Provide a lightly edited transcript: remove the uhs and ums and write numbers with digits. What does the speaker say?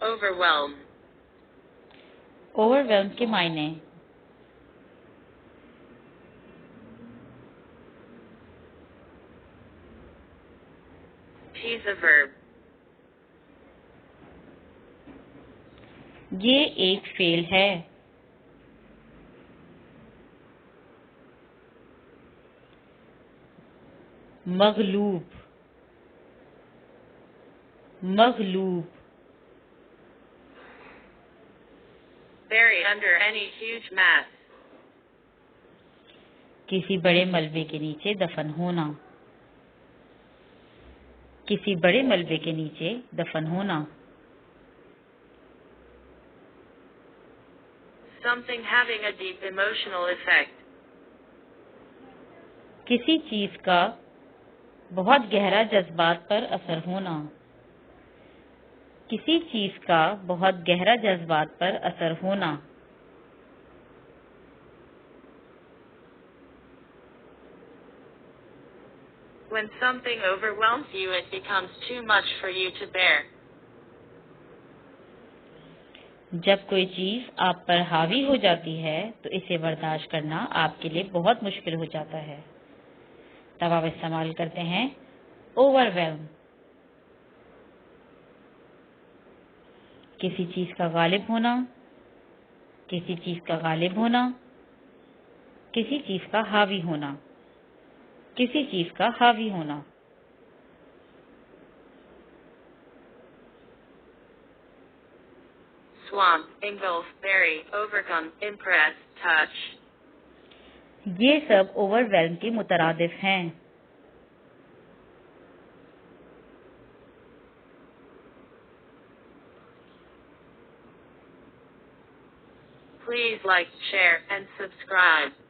Overwhelm. اوورویلم کے معنی T is a verb. یہ ایک فعل ہے. مغلوب مغلوب Buried under any huge mass. کسی بڑے ملبے کے نیچے دفن ہونا. کسی بڑے ملبے کے نیچے دفن ہونا. Something having a deep emotional effect. کسی چیز کا بہت گہرا جذبات پر اثر ہونا. کسی چیز کا بہت گہرا جذبات پر اثر ہونا. When something overwhelms you, it becomes too much for you to bear. جب کوئی چیز آپ پر حاوی ہو جاتی ہے تو اسے برداشت کرنا آپ کے لیے بہت مشکل ہو جاتا ہے. تب آپ استعمال کرتے ہیں اوورویلم. کسی چیز کا غالب ہونا. کسی چیز کا غالب ہونا. کسی چیز کا حاوی ہونا. کسی چیز کا حاوی ہونا. Swamp, engulf, bury, overcome, impress, touch. یہ سب اوورویلم کے مترادف ہیں. Please like, share, and subscribe.